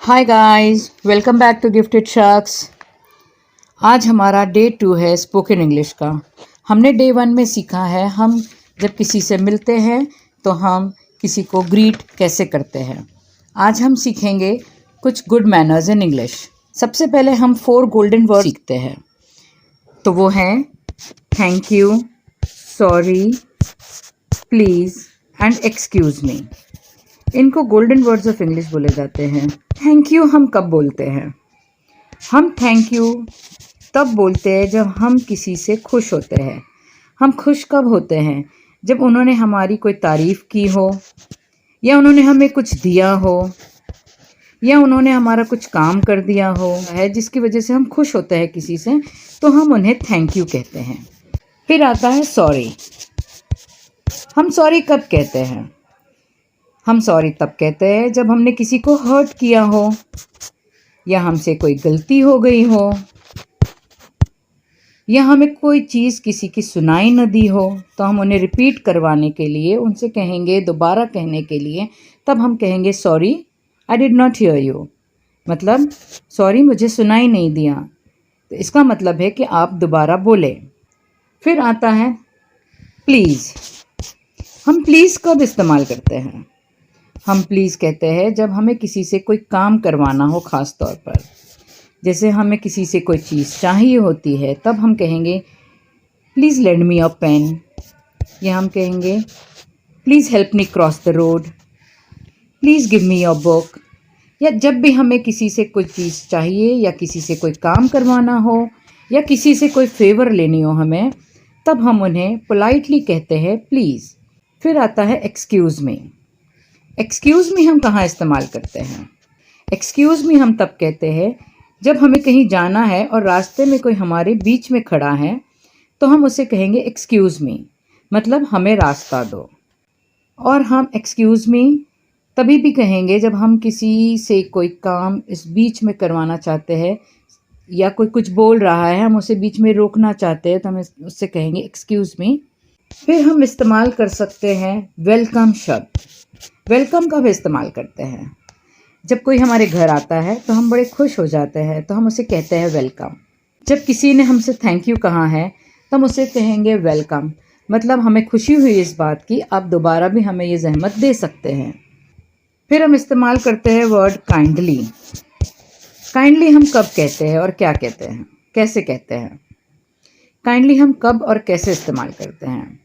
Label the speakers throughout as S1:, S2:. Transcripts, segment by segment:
S1: Hi guys, welcome back to gifted शख्स। आज हमारा डे 2 है स्पोकन इंग्लिश का। हमने डे 1 में सीखा है हम जब किसी से मिलते हैं तो हम किसी को ग्रीट कैसे करते हैं। आज हम सीखेंगे कुछ गुड मैनर्स इन इंग्लिश। सबसे पहले हम 4 गोल्डन वर्ड सीखते हैं, तो वो हैं thank you, sorry, please and excuse me. इनको गोल्डन वर्ड्स ऑफ इंग्लिश बोले जाते हैं। थैंक यू हम कब बोलते हैं? हम थैंक यू तब बोलते हैं जब हम किसी से खुश होते हैं। हम खुश कब होते हैं? जब उन्होंने हमारी कोई तारीफ़ की हो, या उन्होंने हमें कुछ दिया हो, या उन्होंने हमारा कुछ काम कर दिया हो है जिसकी वजह से हम खुश होते हैं किसी से, तो हम उन्हें थैंक यू कहते हैं। फिर आता है सॉरी। हम सॉरी कब कहते हैं? हम सॉरी तब कहते हैं जब हमने किसी को हर्ट किया हो, या हमसे कोई गलती हो गई हो, या हमें कोई चीज़ किसी की सुनाई न दी हो, तो हम उन्हें रिपीट करवाने के लिए उनसे कहेंगे, दोबारा कहने के लिए, तब हम कहेंगे sorry I did not here you. मतलब सॉरी मुझे सुनाई नहीं दिया, तो इसका मतलब है कि आप दोबारा बोले। फिर आता है प्लीज़। हम प्लीज़ कब इस्तेमाल करते हैं? हम प्लीज़ कहते हैं जब हमें किसी से कोई काम करवाना हो, ख़ास तौर पर जैसे हमें किसी से कोई चीज़ चाहिए होती है, तब हम कहेंगे please lend me your pen, या हम कहेंगे please help me cross the road, please give me your book. या जब भी हमें किसी से कोई चीज़ चाहिए, या किसी से कोई काम करवाना हो, या किसी से कोई फेवर लेनी हो हमें, तब हम उन्हें पोलाइटली कहते हैं प्लीज़। फिर आता है एक्सक्यूज़ मी। एक्सक्यूज़ मी हम कहाँ इस्तेमाल करते हैं? एक्सक्यूज़ मी हम तब कहते हैं जब हमें कहीं जाना है और रास्ते में कोई हमारे बीच में खड़ा है, तो हम उसे कहेंगे एक्सक्यूज़ मी, मतलब हमें रास्ता दो। और हम एक्सक्यूज़ मी तभी भी कहेंगे जब हम किसी से कोई काम इस बीच में करवाना चाहते हैं, या कोई कुछ बोल रहा है, हम उसे बीच में रोकना चाहते हैं, तो हम उससे कहेंगे एक्सक्यूज़ मी। फिर हम इस्तेमाल कर सकते हैं वेलकम शब्द। वेलकम कब इस्तेमाल करते हैं? जब कोई हमारे घर आता है तो हम बड़े खुश हो जाते हैं, तो हम उसे कहते हैं वेलकम। जब किसी ने हमसे थैंक यू कहा है तो हम उसे कहेंगे वेलकम, मतलब हमें खुशी हुई इस बात की, आप दोबारा भी हमें ये ज़हमत दे सकते हैं। फिर हम इस्तेमाल करते हैं वर्ड काइंडली। काइंडली हम कब कहते हैं और क्या कहते हैं, कैसे कहते हैं? काइंडली हम कब और कैसे इस्तेमाल करते हैं?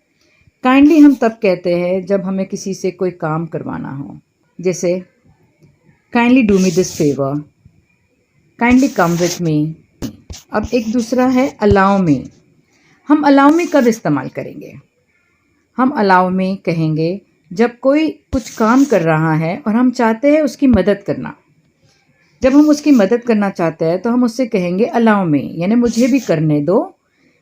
S1: काइंडली हम तब कहते हैं जब हमें किसी से कोई काम करवाना हो, जैसे kindly do me this favour, kindly come with me. अब एक दूसरा है अलाउ मी। हम अलाउ मी कब इस्तेमाल करेंगे? हम अलाउ मी कहेंगे जब कोई कुछ काम कर रहा है और हम चाहते हैं उसकी मदद करना। जब हम उसकी मदद करना चाहते हैं तो हम उससे कहेंगे अलाउ मी, यानी मुझे भी करने दो,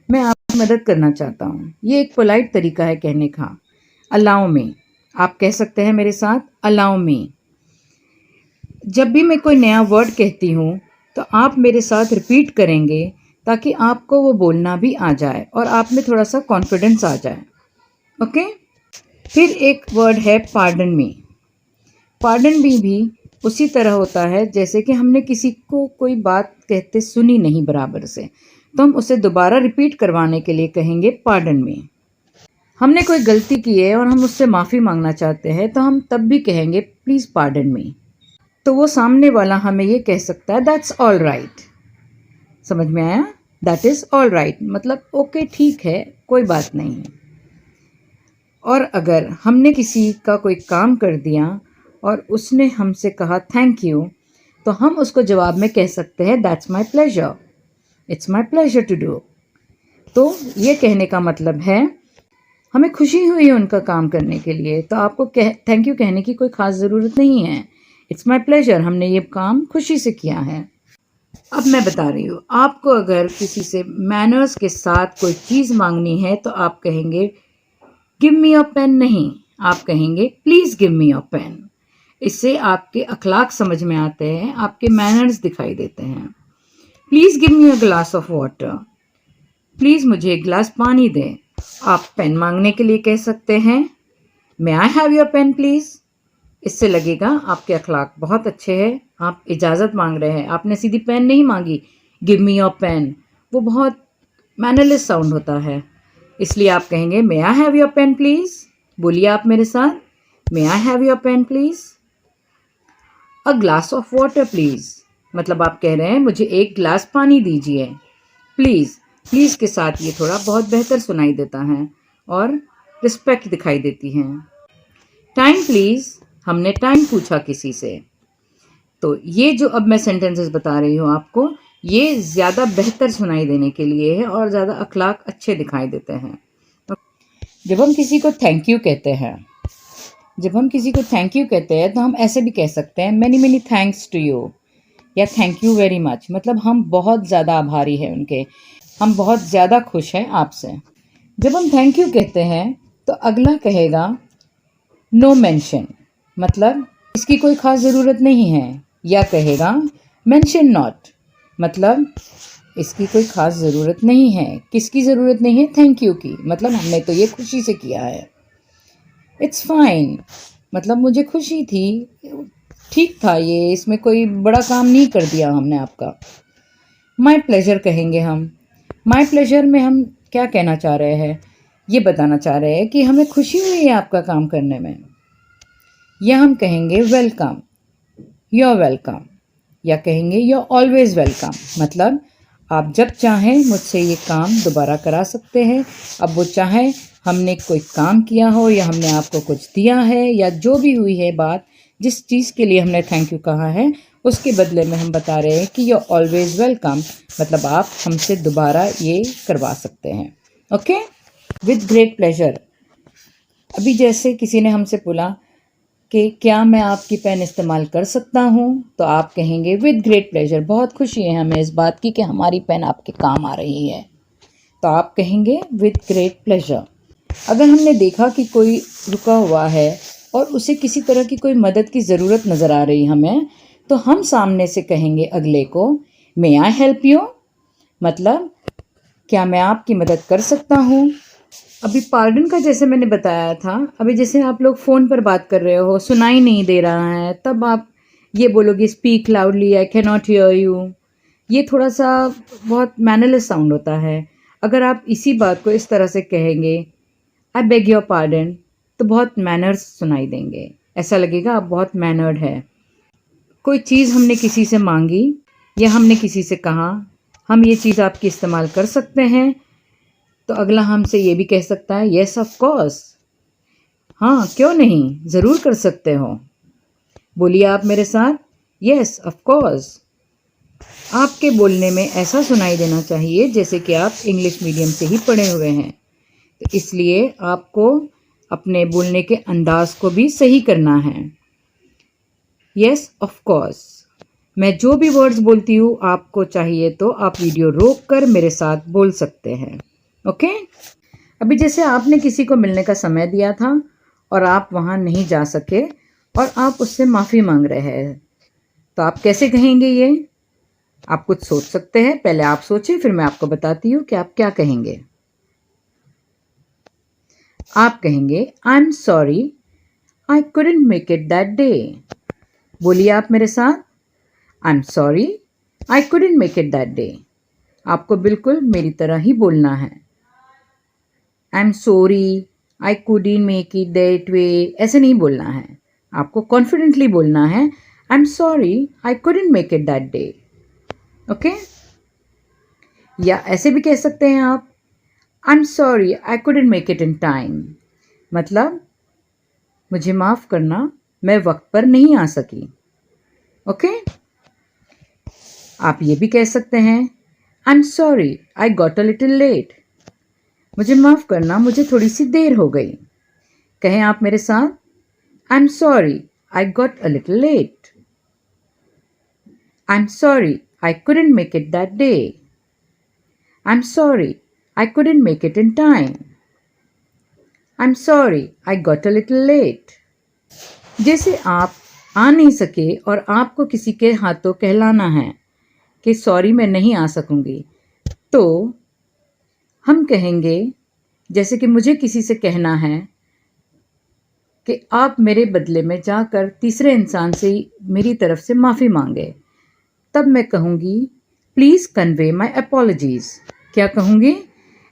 S1: मैं आपकी मदद करना चाहता हूँ। ये एक पोलाइट तरीका है कहने का, अलाउ मी। आप कह सकते हैं मेरे साथ, अलाउ मी। जब भी मैं कोई नया वर्ड कहती हूँ तो आप मेरे साथ रिपीट करेंगे, ताकि आपको वो बोलना भी आ जाए और आप में थोड़ा सा कॉन्फिडेंस आ जाए। ओके। फिर एक वर्ड है पार्डन मी। पार्डन भी उसी तरह होता है जैसे कि हमने किसी को कोई बात कहते सुनी नहीं बराबर से, तो हम उसे दोबारा रिपीट करवाने के लिए कहेंगे पार्डन मी। हमने कोई गलती की है और हम उससे माफ़ी मांगना चाहते हैं, तो हम तब भी कहेंगे प्लीज़ पार्डन मी। तो वो सामने वाला हमें ये कह सकता है दैट्स ऑल राइट। समझ में आया? दैट इज़ ऑल राइट, मतलब ओके, ठीक है, कोई बात नहीं। और अगर हमने किसी का कोई काम कर दिया और उसने हमसे कहा थैंक यू, तो हम उसको जवाब में कह सकते हैं that's my pleasure, it's my pleasure to do. तो ये कहने का मतलब है हमें खुशी हुई उनका काम करने के लिए, तो आपको थैंक यू कहने की कोई ख़ास ज़रूरत नहीं है। इट्स माई प्लेजर, हमने ये काम खुशी से किया है। अब मैं बता रही हूँ, आपको अगर किसी से मैनर्स के साथ कोई चीज़ मांगनी है तो आप कहेंगे गिव मी योर पेन नहीं, आप कहेंगे please give me your pen. इससे आपके अखलाक समझ में आते हैं, आपके मैनर्स दिखाई देते हैं। Please give me a glass of water, please मुझे एक गिलास पानी दें। आप पेन मांगने के लिए कह सकते हैं may I have your pen please. इससे लगेगा आपके अखलाक बहुत अच्छे हैं आप इजाज़त मांग रहे हैं, आपने सीधी पेन नहीं मांगी, गिव मी योर पेन, वो बहुत मैनरलेस साउंड होता है। इसलिए आप कहेंगे may I have your pen please. बोलिए आप मेरे साथ, may I have your pen please. A glass of water please, मतलब आप कह रहे हैं मुझे एक गिलास पानी दीजिए। प्लीज़, प्लीज़ के साथ ये थोड़ा बहुत बेहतर सुनाई देता है और रिस्पेक्ट दिखाई देती है। टाइम प्लीज़, हमने टाइम पूछा किसी से। तो ये जो अब मैं सेंटेंसेस बता रही हूँ आपको, ये ज़्यादा बेहतर सुनाई देने के लिए है और ज़्यादा अखलाक अच्छे दिखाई देते हैं। जब हम किसी को थैंक यू कहते हैं, तो हम ऐसे भी कह सकते हैं many many thanks to you या थैंक यू वेरी मच, मतलब हम बहुत ज़्यादा आभारी हैं उनके, हम बहुत ज़्यादा खुश हैं आपसे। जब हम थैंक यू कहते हैं तो अगला कहेगा नो मेंशन, मतलब इसकी कोई ख़ास ज़रूरत नहीं है, या कहेगा मेंशन नॉट, मतलब इसकी कोई ख़ास ज़रूरत नहीं है। किसकी ज़रूरत नहीं है? थैंक यू की, मतलब हमने तो ये खुशी से किया है। इट्स फाइन, मतलब मुझे खुशी थी, ठीक था ये, इसमें कोई बड़ा काम नहीं कर दिया हमने आपका। माई प्लेजर कहेंगे हम। माई प्लेजर में हम क्या कहना चाह रहे हैं? ये बताना चाह रहे हैं कि हमें खुशी हुई है आपका काम करने में। या हम कहेंगे वेलकम, यू आर वेलकम, या कहेंगे यू आर ऑलवेज वेलकम, मतलब आप जब चाहें मुझसे ये काम दोबारा करा सकते हैं। अब वो चाहे हमने कोई काम किया हो या हमने आपको कुछ दिया है या जो भी हुई है बात, जिस चीज़ के लिए हमने थैंक यू कहा है उसके बदले में हम बता रहे हैं कि यू आर ऑलवेज वेलकम, मतलब आप हमसे दोबारा ये करवा सकते हैं। Okay, with great pleasure. अभी जैसे किसी ने हमसे बोला कि क्या मैं आपकी पेन इस्तेमाल कर सकता हूँ, तो आप कहेंगे विद ग्रेट प्लेजर, बहुत खुशी है हमें इस बात की कि हमारी पेन आपके काम आ रही है, तो आप कहेंगे विद ग्रेट प्लेजर। अगर हमने देखा कि कोई रुका हुआ है और उसे किसी तरह की कोई मदद की ज़रूरत नज़र आ रही हमें, तो हम सामने से कहेंगे अगले को मे आई हेल्प यू, मतलब क्या मैं आपकी मदद कर सकता हूँ। अभी पार्डन का जैसे मैंने बताया था, अभी जैसे आप लोग फ़ोन पर बात कर रहे हो, सुनाई नहीं दे रहा है, तब आप ये बोलोगे speak loudly, I can not here you. ये थोड़ा सा बहुत मैनरलेस साउंड होता है। अगर आप इसी बात को इस तरह से कहेंगे आई बेग योर पार्डन, तो बहुत मैनर्स सुनाई देंगे, ऐसा लगेगा आप बहुत मैनर्ड है। कोई चीज़ हमने किसी से मांगी या हमने किसी से कहा हम ये चीज़ आपकी इस्तेमाल कर सकते हैं, तो अगला हमसे ये भी कह सकता है येस ऑफ कोर्स, हाँ क्यों नहीं, ज़रूर कर सकते हो। बोलिए आप मेरे साथ, येस ऑफ कोर्स। आपके बोलने में ऐसा सुनाई देना चाहिए जैसे कि आप इंग्लिश मीडियम से ही पढ़े हुए हैं, तो इसलिए आपको अपने बोलने के अंदाज को भी सही करना है। Yes of course. मैं जो भी वर्ड्स बोलती हूँ आपको चाहिए तो आप वीडियो रोक कर मेरे साथ बोल सकते हैं। ओके, अभी जैसे आपने किसी को मिलने का समय दिया था और आप वहाँ नहीं जा सके और आप उससे माफ़ी मांग रहे हैं, तो आप कैसे कहेंगे ये? आप कुछ सोच सकते हैं, पहले आप सोचिए फिर मैं आपको बताती हूँ कि आप क्या कहेंगे। आप कहेंगे I am sorry I couldn't make it that day. बोलिए आप मेरे साथ, I am sorry I couldn't make it that day. आपको बिल्कुल मेरी तरह ही बोलना है। आई am sorry I couldn't make it that way, ऐसे नहीं बोलना है, आपको कॉन्फिडेंटली बोलना है आई am sorry I couldn't make it that day. Okay, या ऐसे भी कह सकते हैं आप आई am sorry I couldn't make it in time, मतलब मुझे माफ़ करना मैं वक्त पर नहीं आ सकी। ओके, आप ये भी कह सकते हैं I am sorry I got a little late, मुझे माफ़ करना मुझे थोड़ी सी देर हो गई। कहें आप मेरे साथ, I am sorry I got a little late, I am sorry I couldn't make it that day, I am sorry I couldn't make it in time, I am sorry I got a little late. जैसे आप आ नहीं सके और आपको किसी के हाथों कहलाना है कि सॉरी मैं नहीं आ सकूंगी, तो हम कहेंगे जैसे कि मुझे किसी से कहना है कि आप मेरे बदले में जाकर तीसरे इंसान से मेरी तरफ से माफ़ी मांगे, तब मैं कहूँगी प्लीज़ कन्वे माई अपॉलजीज़। क्या कहूँगी?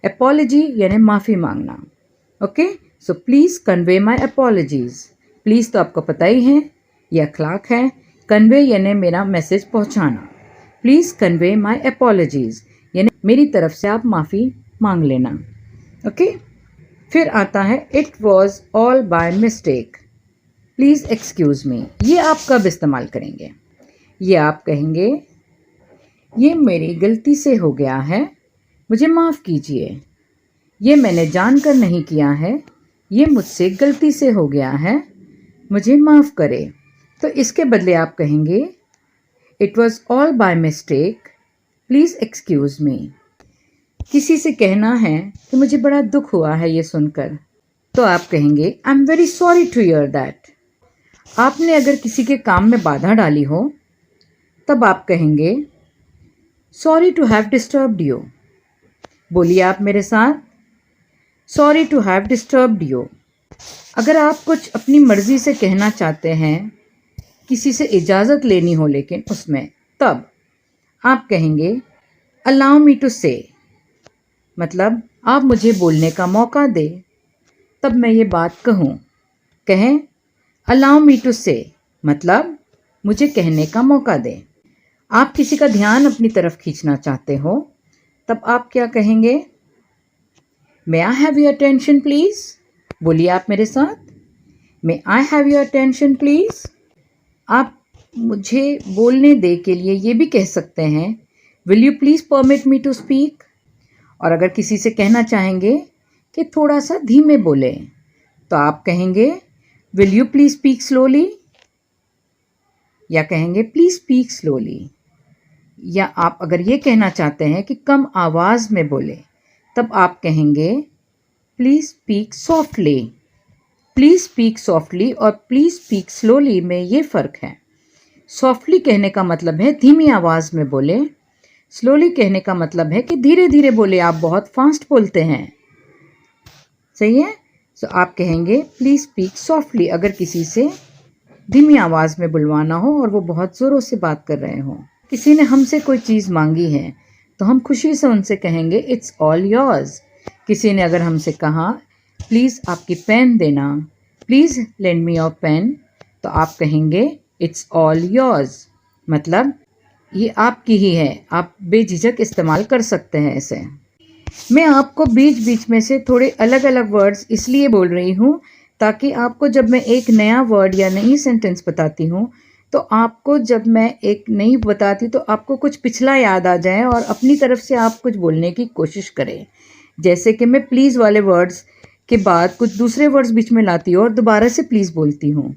S1: अपॉलजी यानी माफ़ी मांगना। Okay, so please convey my apologies. Please तो आपको पता ही है, ये अखलाक है। कन्वे यानी मेरा मैसेज पहुँचाना। प्लीज़ कन्वे माई अपॉलजीज़ यानी मेरी तरफ से आप माफ़ी मांग लेना। ओके, फिर आता है it was all by mistake, please excuse me. ये आप कब इस्तेमाल करेंगे? ये आप कहेंगे ये मेरी गलती से हो गया है, मुझे माफ़ कीजिए। ये मैंने जानकर नहीं किया है, ये मुझसे गलती से हो गया है, मुझे माफ़ करे। तो इसके बदले आप कहेंगे it was all by mistake, please excuse me. किसी से कहना है कि मुझे बड़ा दुख हुआ है ये सुनकर, तो आप कहेंगे I am very sorry to hear that. आपने अगर किसी के काम में बाधा डाली हो, तब आप कहेंगे sorry to have disturbed you. बोलिए आप मेरे साथ, sorry to have disturbed you. अगर आप कुछ अपनी मर्ज़ी से कहना चाहते हैं, किसी से इजाज़त लेनी हो लेकिन उसमें, तब आप कहेंगे अलाउ मी टू से, मतलब आप मुझे बोलने का मौका दे, तब मैं ये बात कहूँ। कहें अलाउ मी टू से, मतलब मुझे कहने का मौका दे। आप किसी का ध्यान अपनी तरफ खींचना चाहते हो, तब आप क्या कहेंगे? May I have your attention please. बोलिए आप मेरे साथ, may I have your attention please. आप मुझे बोलने दे के लिए ये भी कह सकते हैं will you please permit me to speak. और अगर किसी से कहना चाहेंगे कि थोड़ा सा धीमे बोले, तो आप कहेंगे will you please speak slowly, या कहेंगे प्लीज़ स्पीक स्लोली। या आप अगर ये कहना चाहते हैं कि कम आवाज़ में बोले, तब आप कहेंगे please speak softly. Please speak softly और प्लीज़ स्पीक स्लोली में ये फ़र्क है। सॉफ्टली कहने का मतलब है धीमी आवाज़ में बोले, स्लोली कहने का मतलब है कि धीरे धीरे बोले, आप बहुत फास्ट बोलते हैं। सही है? सो आप कहेंगे प्लीज़ स्पीक सॉफ्टली अगर किसी से धीमी आवाज़ में बुलवाना हो और वो बहुत ज़ोरों से बात कर रहे हों। किसी ने हमसे कोई चीज़ मांगी है, तो हम खुशी से उनसे कहेंगे इट्स ऑल योर्स। किसी ने अगर हमसे कहा प्लीज़ आपकी पेन देना, please lend me your pen, तो आप कहेंगे इट्स ऑल योर्स, मतलब ये आपकी ही है, आप बेझिझक इस्तेमाल कर सकते हैं इसे। मैं आपको बीच बीच में से थोड़े अलग अलग वर्ड्स इसलिए बोल रही हूँ ताकि आपको जब मैं एक नया वर्ड या नई सेंटेंस बताती हूँ, तो आपको जब मैं एक नई बताती तो आपको कुछ पिछला याद आ जाए और अपनी तरफ से आप कुछ बोलने की कोशिश करें। जैसे कि मैं प्लीज़ वाले वर्ड्स के बाद कुछ दूसरे वर्ड्स बीच में लाती हूँ और दोबारा से प्लीज़ बोलती हूँ।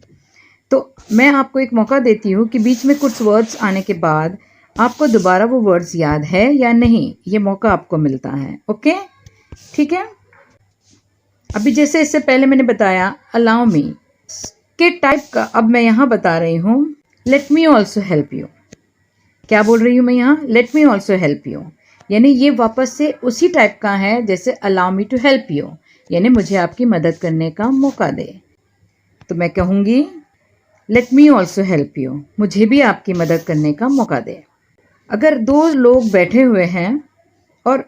S1: तो मैं आपको एक मौका देती हूँ कि बीच में कुछ वर्ड्स आने के बाद आपको दोबारा वो वर्ड्स याद है या नहीं, ये मौका आपको मिलता है। ओके, ठीक है। अभी जैसे इससे पहले मैंने बताया अलाउ मी के टाइप का, अब मैं यहाँ बता रही हूँ let me also help you. क्या बोल रही हूँ मैं यहाँ? Let me also help you, यानी ये वापस से उसी टाइप का है जैसे allow me to help you, यानी मुझे आपकी मदद करने का मौका दे। तो मैं कहूँगी late me also help you, मुझे भी आपकी मदद करने का मौका दे। अगर दो लोग बैठे हुए हैं और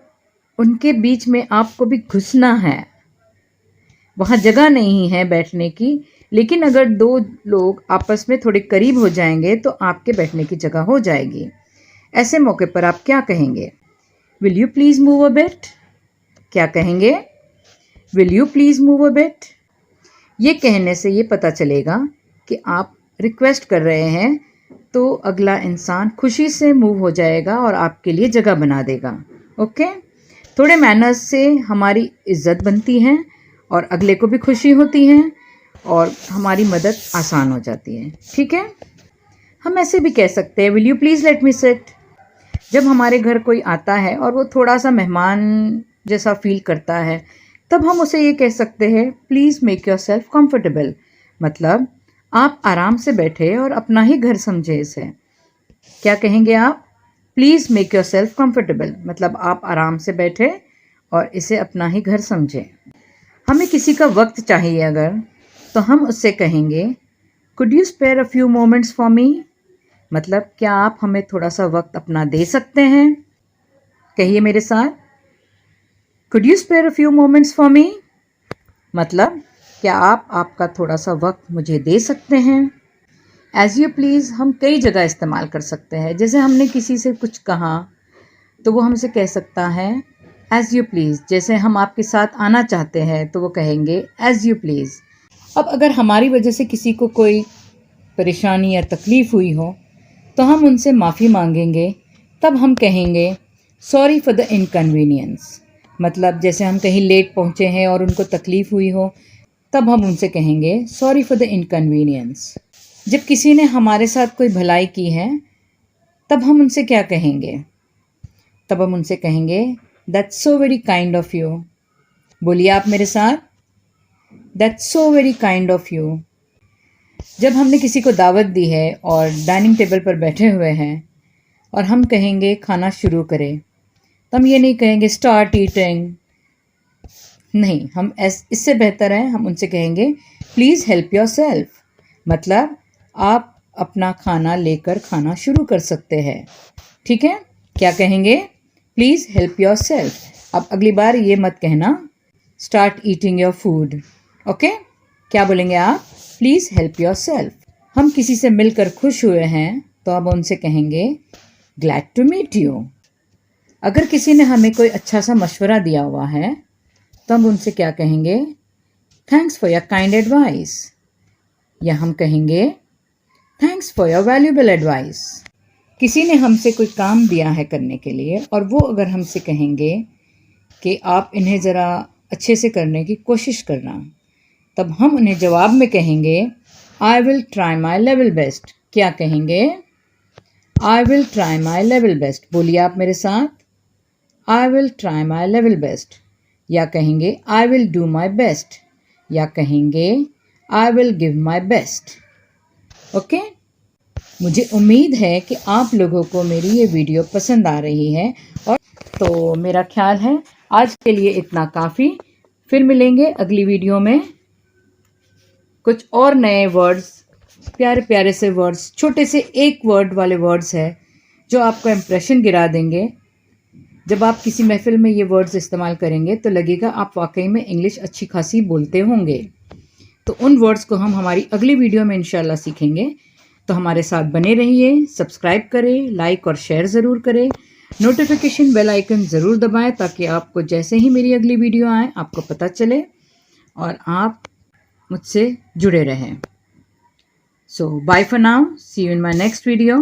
S1: उनके बीच में आपको भी घुसना है, वहाँ जगह नहीं है बैठने की, लेकिन अगर दो लोग आपस में थोड़े करीब हो जाएंगे तो आपके बैठने की जगह हो जाएगी। ऐसे मौके पर आप क्या कहेंगे? Will you please move a bit. क्या कहेंगे? Will you please move a bit. ये कहने से ये पता चलेगा कि आप रिक्वेस्ट कर रहे हैं, तो अगला इंसान खुशी से मूव हो जाएगा और आपके लिए जगह बना देगा। ओके, थोड़े मैनर्स से हमारी इज्जत बनती है और अगले को भी खुशी होती है और हमारी मदद आसान हो जाती है। ठीक है, हम ऐसे भी कह सकते हैं will you please let me sit. जब हमारे घर कोई आता है और वो थोड़ा सा मेहमान जैसा फील करता है, तब हम उसे ये कह सकते हैं please make your self comfortable, मतलब आप आराम से बैठे और अपना ही घर समझे इसे। क्या कहेंगे आप? Please make your self comfortable, मतलब आप आराम से बैठे और इसे अपना ही घर समझें। हमें किसी का वक्त चाहिए अगर, तो हम उससे कहेंगे could you spare a few moments for me, मतलब क्या आप हमें थोड़ा सा वक्त अपना दे सकते हैं। कहिए मेरे साथ, could you spare a few moments for me, मतलब क्या आप आपका थोड़ा सा वक्त मुझे दे सकते हैं। एज़ यू प्लीज़ हम कई जगह इस्तेमाल कर सकते हैं। जैसे हमने किसी से कुछ कहा तो वो हमसे कह सकता है एज़ यू प्लीज़। जैसे हम आपके साथ आना चाहते हैं तो वो कहेंगे एज़ यू प्लीज़। अब अगर हमारी वजह से किसी को कोई परेशानी या तकलीफ़ हुई हो तो हम उनसे माफ़ी मांगेंगे, तब हम कहेंगे सॉरी फॉर द इनकन्वीनियंस। मतलब जैसे हम कहीं लेट पहुँचे हैं और उनको तकलीफ़ हुई हो, तब हम उनसे कहेंगे सॉरी फॉर द इनकन्वीनियंस। जब किसी ने हमारे साथ कोई भलाई की है तब हम उनसे क्या कहेंगे, तब हम उनसे कहेंगे that's so very kind of you. बोलिए आप मेरे साथ, that's so very kind of you. जब हमने किसी को दावत दी है और डाइनिंग टेबल पर बैठे हुए हैं और हम कहेंगे खाना शुरू करें, तो हम ये नहीं कहेंगे स्टार्ट ईटिंग, नहीं, हम इससे बेहतर है हम उनसे कहेंगे प्लीज़ हेल्प योर सेल्फ, मतलब आप अपना खाना लेकर खाना शुरू कर सकते हैं। ठीक है, क्या कहेंगे, प्लीज़ हेल्प योर सेल्फ। अब अगली बार ये मत कहना start eating your food, okay. क्या बोलेंगे आप, प्लीज़ हेल्प योर सेल्फ। हम किसी से मिलकर खुश हुए हैं तो अब उनसे कहेंगे ग्लैड टू मीट यू। अगर किसी ने हमें कोई अच्छा सा मशवरा दिया हुआ है तो हम उनसे क्या कहेंगे, thanks for your kind advice, या हम कहेंगे thanks for your valuable advice. किसी ने हमसे कोई काम दिया है करने के लिए और वो अगर हमसे कहेंगे कि आप इन्हें ज़रा अच्छे से करने की कोशिश करना, तब हम उन्हें जवाब में कहेंगे I will try my level best. क्या कहेंगे, I will try my level best. बोलिए आप मेरे साथ, I will try my level best, या कहेंगे I will do my best, या कहेंगे I will give my best. Okay, मुझे उम्मीद है कि आप लोगों को मेरी ये वीडियो पसंद आ रही है, और तो मेरा ख्याल है आज के लिए इतना काफ़ी। फिर मिलेंगे अगली वीडियो में कुछ और नए वर्ड्स, प्यारे प्यारे से वर्ड्स, छोटे से एक वर्ड वाले वर्ड्स है जो आपको इम्प्रेशन गिरा देंगे। जब आप किसी महफिल में ये वर्ड्स इस्तेमाल करेंगे तो लगेगा आप वाकई में इंग्लिश अच्छी खासी बोलते होंगे। तो उन वर्ड्स को हम हमारी अगली वीडियो में इंशाल्लाह सीखेंगे। तो हमारे साथ बने रहिए, सब्सक्राइब करें, लाइक और शेयर ज़रूर करें, नोटिफिकेशन बेल आइकन ज़रूर दबाएं ताकि आपको जैसे ही मेरी अगली वीडियो आए आपको पता चले और आप मुझसे जुड़े रहें। So bye for now, see you in my next video.